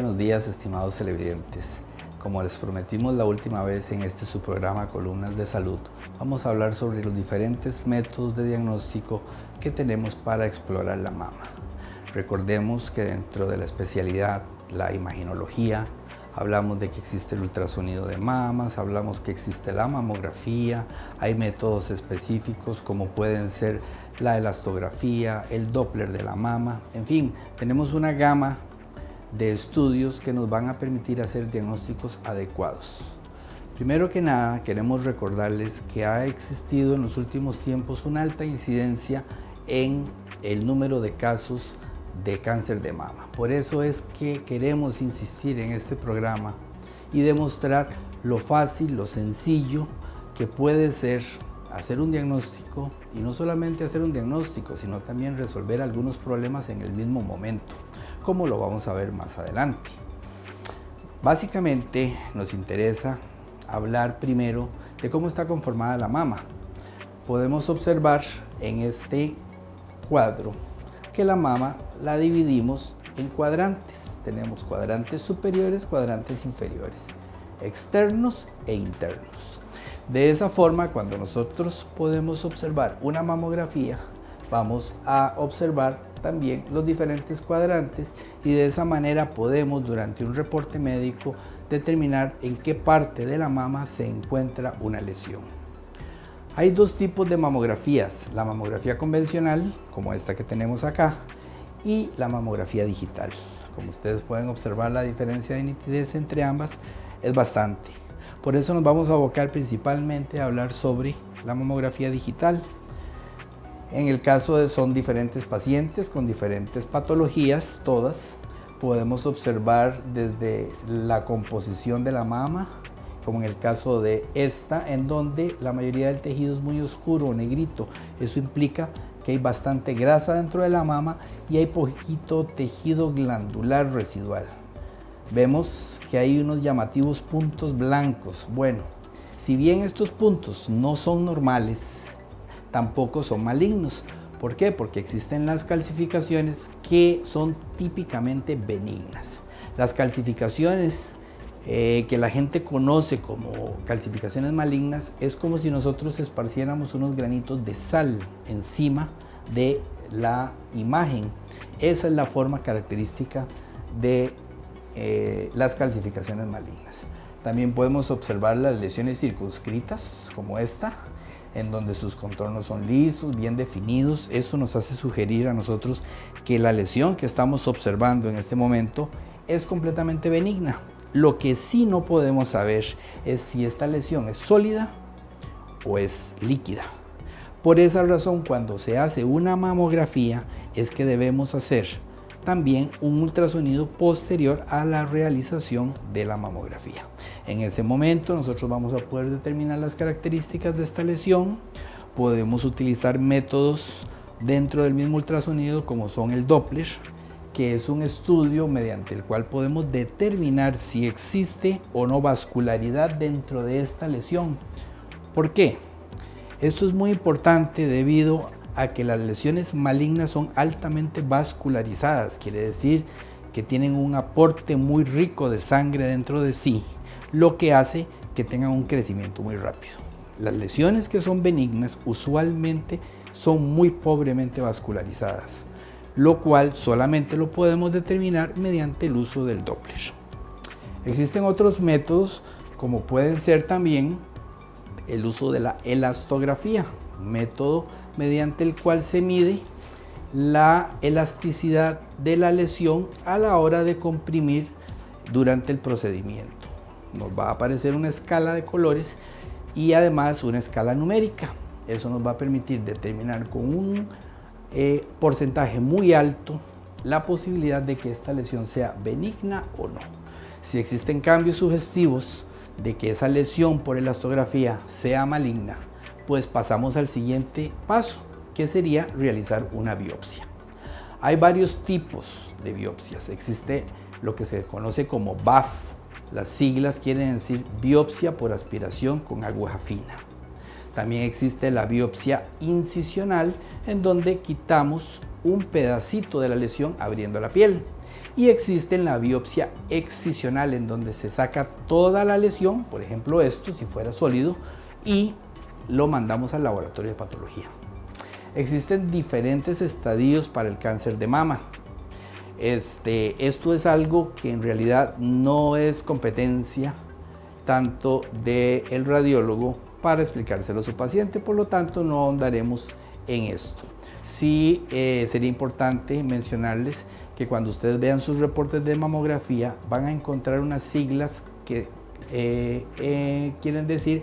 buenos días, estimados televidentes. Como les prometimos la última vez en este su programa Columnas de Salud, vamos a hablar sobre los diferentes métodos de diagnóstico que tenemos para explorar la mama. Recordemos que dentro de la especialidad, la imaginología, hablamos de que existe el ultrasonido de mamas, hablamos que existe la mamografía, hay métodos específicos como pueden ser la elastografía, el Doppler de la mama, en fin, tenemos una gama de estudios que nos van a permitir hacer diagnósticos adecuados. Primero que nada, queremos recordarles que ha existido en los últimos tiempos una alta incidencia en el número de casos de cáncer de mama. Por eso es que queremos insistir en este programa y demostrar lo fácil, lo sencillo que puede ser hacer un diagnóstico, y no solamente hacer un diagnóstico, sino también resolver algunos problemas en el mismo momento, como lo vamos a ver más adelante. Básicamente nos interesa hablar primero de cómo está conformada la mama. Podemos observar en este cuadro que la mama la dividimos en cuadrantes. Tenemos cuadrantes superiores, cuadrantes inferiores, externos e internos. De esa forma, cuando nosotros podemos observar una mamografía, vamos a observar también los diferentes cuadrantes y de esa manera podemos, durante un reporte médico, determinar en qué parte de la mama se encuentra una lesión. Hay dos tipos de mamografías: la mamografía convencional, como esta que tenemos acá, y la mamografía digital. Como ustedes pueden observar, la diferencia de nitidez entre ambas es bastante. Por eso nos vamos a abocar principalmente a hablar sobre la mamografía digital. En el caso son diferentes pacientes con diferentes patologías, todas. Podemos observar desde la composición de la mama, como en el caso de esta, en donde la mayoría del tejido es muy oscuro o negrito. Eso implica que hay bastante grasa dentro de la mama y hay poquito tejido glandular residual. Vemos que hay unos llamativos puntos blancos. Bueno, si bien estos puntos no son normales, tampoco son malignos. ¿Por qué? Porque existen las calcificaciones que son típicamente benignas. Las calcificaciones que la gente conoce como calcificaciones malignas es como si nosotros esparciéramos unos granitos de sal encima de la imagen. Esa es la forma característica de las calcificaciones malignas. También podemos observar las lesiones circunscritas, como esta, en donde sus contornos son lisos, bien definidos. Esto nos hace sugerir a nosotros que la lesión que estamos observando en este momento es completamente benigna. Lo que sí no podemos saber es si esta lesión es sólida o es líquida. Por esa razón, cuando se hace una mamografía, es que debemos hacer también un ultrasonido posterior a la realización de la mamografía. En ese momento nosotros vamos a poder determinar las características de esta lesión. Podemos utilizar métodos dentro del mismo ultrasonido, como son el Doppler, que es un estudio mediante el cual podemos determinar si existe o no vascularidad dentro de esta lesión. ¿Por qué? Esto es muy importante debido a que las lesiones malignas son altamente vascularizadas, quiere decir que tienen un aporte muy rico de sangre dentro de sí, lo que hace que tengan un crecimiento muy rápido. Las lesiones que son benignas usualmente son muy pobremente vascularizadas, lo cual solamente lo podemos determinar mediante el uso del Doppler. Existen otros métodos, como pueden ser también el uso de la elastografía, método mediante el cual se mide la elasticidad de la lesión a la hora de comprimir durante el procedimiento. Nos va a aparecer una escala de colores y además una escala numérica. Eso nos va a permitir determinar con un porcentaje muy alto la posibilidad de que esta lesión sea benigna o no. Si existen cambios sugestivos de que esa lesión por elastografía sea maligna, pues pasamos al siguiente paso, que sería realizar una biopsia. Hay varios tipos de biopsias. Existe lo que se conoce como BAF. Las siglas quieren decir biopsia por aspiración con aguja fina. También existe la biopsia incisional, en donde quitamos un pedacito de la lesión abriendo la piel. Y existe la biopsia excisional, en donde se saca toda la lesión, por ejemplo esto, si fuera sólido, y lo mandamos al laboratorio de patología. Existen diferentes estadios para el cáncer de mama. Esto es algo que en realidad no es competencia tanto del radiólogo para explicárselo a su paciente, por lo tanto no ahondaremos en esto. Sí, sería importante mencionarles que cuando ustedes vean sus reportes de mamografía van a encontrar unas siglas que quieren decir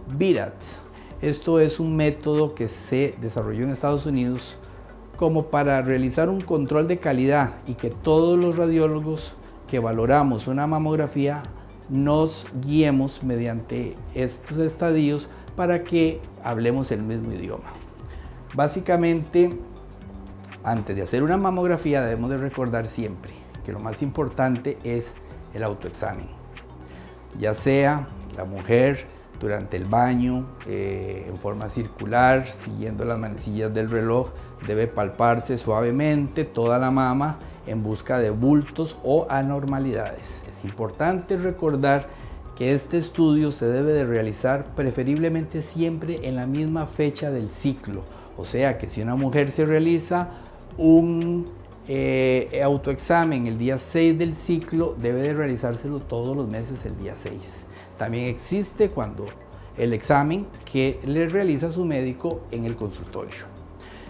VIRATS. Esto es un método que se desarrolló en Estados Unidos como para realizar un control de calidad y que todos los radiólogos que valoramos una mamografía nos guiemos mediante estos estadios para que hablemos el mismo idioma. Básicamente, antes de hacer una mamografía debemos de recordar siempre que lo más importante es el autoexamen. Ya sea la mujer durante el baño, en forma circular, siguiendo las manecillas del reloj, debe palparse suavemente toda la mama en busca de bultos o anormalidades. Es importante recordar que este estudio se debe de realizar preferiblemente siempre en la misma fecha del ciclo. O sea que si una mujer se realiza un autoexamen el día 6 del ciclo, debe de realizárselo todos los meses el día 6. También existe cuando el examen que le realiza su médico en el consultorio.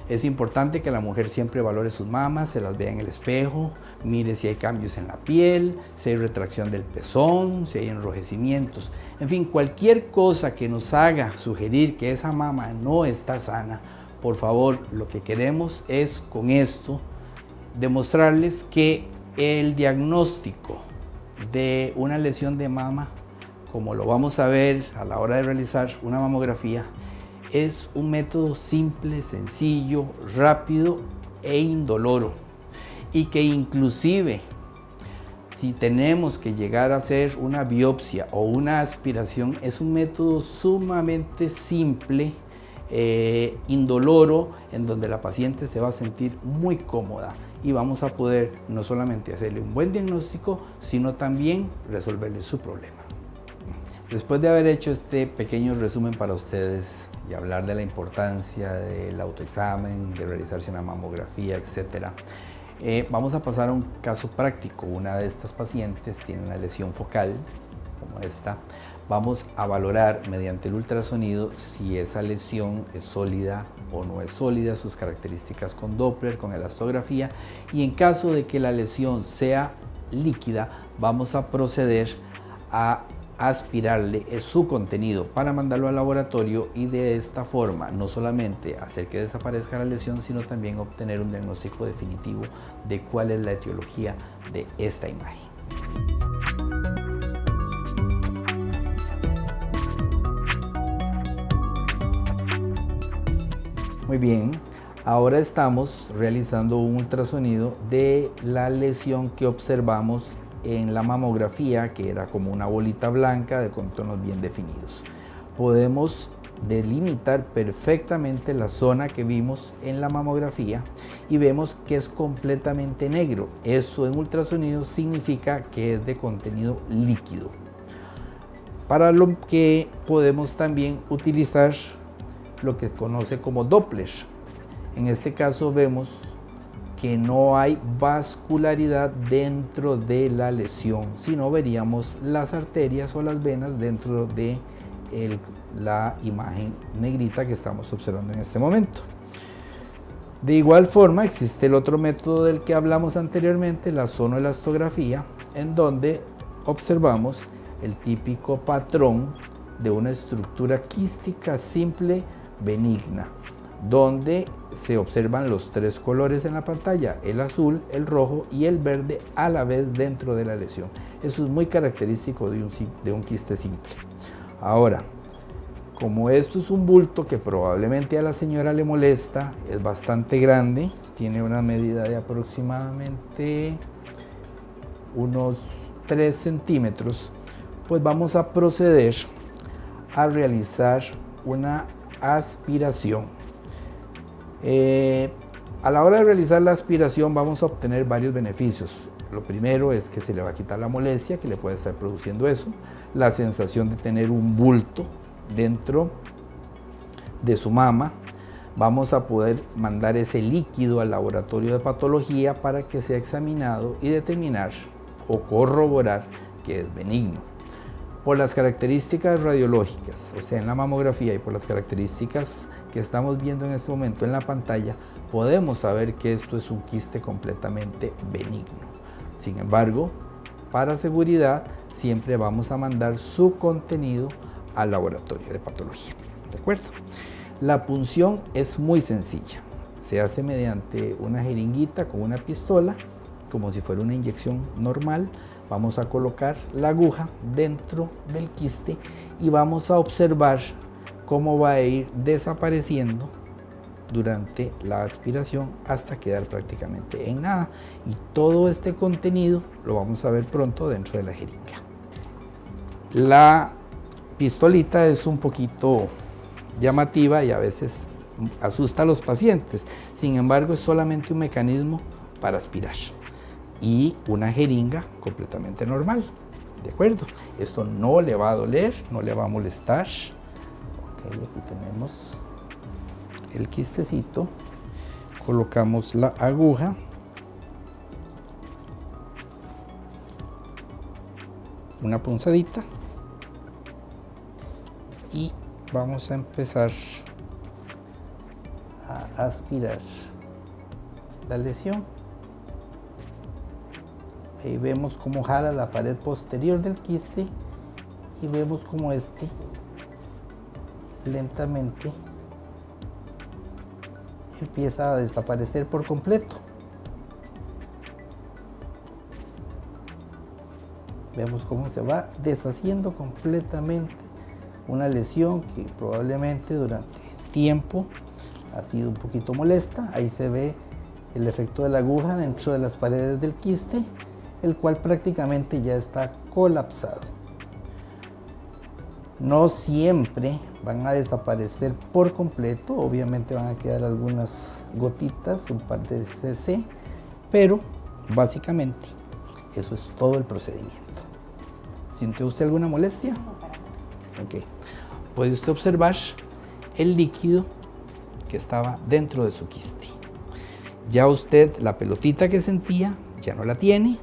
Es importante que la mujer siempre valore sus mamas, se las vea en el espejo, mire si hay cambios en la piel, si hay retracción del pezón, si hay enrojecimientos. En fin, cualquier cosa que nos haga sugerir que esa mama no está sana, por favor, lo que queremos es con esto demostrarles que el diagnóstico de una lesión de mama, como lo vamos a ver a la hora de realizar una mamografía, es un método simple, sencillo, rápido e indoloro, y que inclusive si tenemos que llegar a hacer una biopsia o una aspiración, es un método sumamente simple, indoloro, en donde la paciente se va a sentir muy cómoda y vamos a poder no solamente hacerle un buen diagnóstico, sino también resolverle su problema. Después de haber hecho este pequeño resumen para ustedes y hablar de la importancia del autoexamen, de realizarse una mamografía, etc., vamos a pasar a un caso práctico. Una de estas pacientes tiene una lesión focal, como esta. Vamos a valorar mediante el ultrasonido si esa lesión es sólida o no es sólida, sus características con Doppler, con elastografía, y en caso de que la lesión sea líquida, vamos a proceder a aspirarle su contenido para mandarlo al laboratorio y de esta forma no solamente hacer que desaparezca la lesión, sino también obtener un diagnóstico definitivo de cuál es la etiología de esta imagen. Muy bien, ahora estamos realizando un ultrasonido de la lesión que observamos en la mamografía, que era como una bolita blanca de contornos bien definidos. Podemos delimitar perfectamente la zona que vimos en la mamografía y vemos que es completamente negro. Eso en ultrasonido significa que es de contenido líquido. Para lo que podemos también utilizar lo que se conoce como Doppler. En este caso vemos que no hay vascularidad dentro de la lesión, sino veríamos las arterias o las venas dentro de la imagen negrita que estamos observando en este momento. De igual forma existe el otro método del que hablamos anteriormente, la sonoelastografía, en donde observamos el típico patrón de una estructura quística simple benigna, donde se observan los tres colores en la pantalla, el azul, el rojo y el verde a la vez dentro de la lesión. Eso es muy característico de un quiste simple. Ahora, como esto es un bulto que probablemente a la señora le molesta, es bastante grande, tiene una medida de aproximadamente unos 3 centímetros, pues vamos a proceder a realizar una aspiración. A la hora de realizar la aspiración vamos a obtener varios beneficios. Lo primero es que se le va a quitar la molestia que le puede estar produciendo eso, la sensación de tener un bulto dentro de su mama. Vamos a poder mandar ese líquido al laboratorio de patología para que sea examinado y determinar o corroborar que es benigno. Por las características radiológicas, o sea, en la mamografía, y por las características que estamos viendo en este momento en la pantalla, podemos saber que esto es un quiste completamente benigno. Sin embargo, para seguridad, siempre vamos a mandar su contenido al laboratorio de patología. ¿De acuerdo? La punción es muy sencilla. Se hace mediante una jeringuita con una pistola, como si fuera una inyección normal. Vamos a colocar la aguja dentro del quiste y vamos a observar cómo va a ir desapareciendo durante la aspiración hasta quedar prácticamente en nada. Y todo este contenido lo vamos a ver pronto dentro de la jeringa. La pistolita es un poquito llamativa y a veces asusta a los pacientes. Sin embargo, es solamente un mecanismo para aspirar. Y una jeringa completamente normal, ¿de acuerdo? Esto no le va a doler, no le va a molestar. Ok, aquí tenemos el quistecito, colocamos la aguja, una punzadita y vamos a empezar a aspirar la lesión. Ahí vemos cómo jala la pared posterior del quiste y vemos cómo este lentamente empieza a desaparecer por completo. Vemos cómo se va deshaciendo completamente una lesión que probablemente durante tiempo ha sido un poquito molesta. Ahí se ve el efecto de la aguja dentro de las paredes del quiste, el cual prácticamente ya está colapsado. No siempre van a desaparecer por completo, obviamente van a quedar algunas gotitas, un par de cc, pero básicamente eso es todo el procedimiento. ¿Sintió usted alguna molestia? Ok. Puede usted observar el líquido que estaba dentro de su quiste. Ya usted la pelotita que sentía ya no la tiene.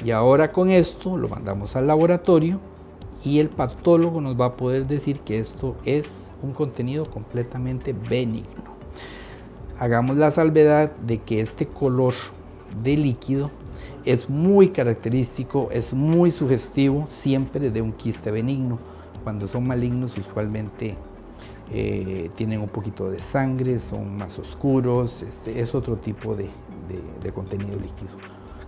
Y ahora con esto lo mandamos al laboratorio y el patólogo nos va a poder decir que esto es un contenido completamente benigno. Hagamos la salvedad de que este color de líquido es muy característico, es muy sugestivo siempre de un quiste benigno. Cuando son malignos usualmente tienen un poquito de sangre, son más oscuros, es otro tipo de contenido líquido.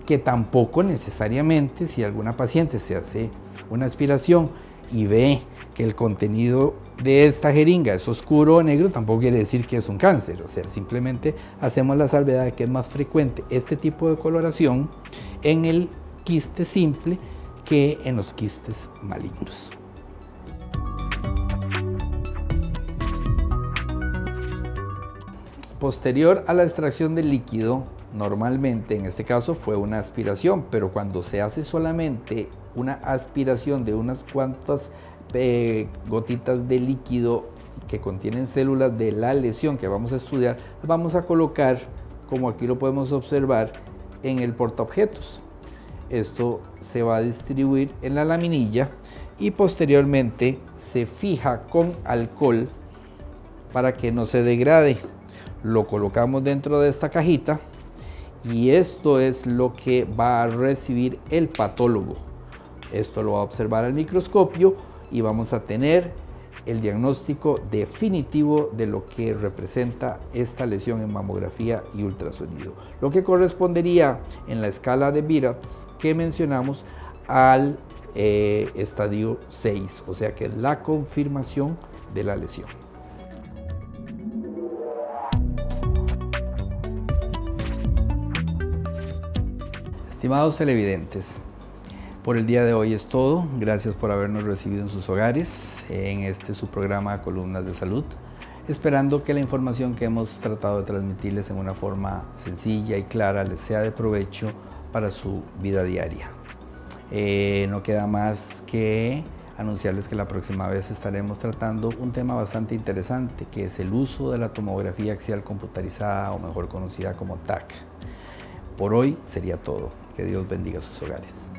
Que tampoco necesariamente, si alguna paciente se hace una aspiración y ve que el contenido de esta jeringa es oscuro o negro, tampoco quiere decir que es un cáncer. O sea, simplemente hacemos la salvedad de que es más frecuente este tipo de coloración en el quiste simple que en los quistes malignos. Posterior a la extracción del líquido, normalmente, en este caso fue una aspiración, pero cuando se hace solamente una aspiración de unas cuantas gotitas de líquido que contienen células de la lesión que vamos a estudiar, las vamos a colocar, como aquí lo podemos observar, en el portaobjetos. Esto se va a distribuir en la laminilla y posteriormente se fija con alcohol para que no se degrade. Lo colocamos dentro de esta cajita y esto es lo que va a recibir el patólogo. Esto lo va a observar al microscopio y vamos a tener el diagnóstico definitivo de lo que representa esta lesión en mamografía y ultrasonido, lo que correspondería en la escala de Virat que mencionamos al estadio 6, o sea que es la confirmación de la lesión. Estimados televidentes, por el día de hoy es todo. Gracias por habernos recibido en sus hogares en su programa Columnas de Salud. esperando que la información que hemos tratado de transmitirles en una forma sencilla y clara les sea de provecho para su vida diaria. No queda más que anunciarles que la próxima vez estaremos tratando un tema bastante interesante, que es el uso de la tomografía axial computarizada, o mejor conocida como TAC. Por hoy sería todo. Que Dios bendiga sus hogares.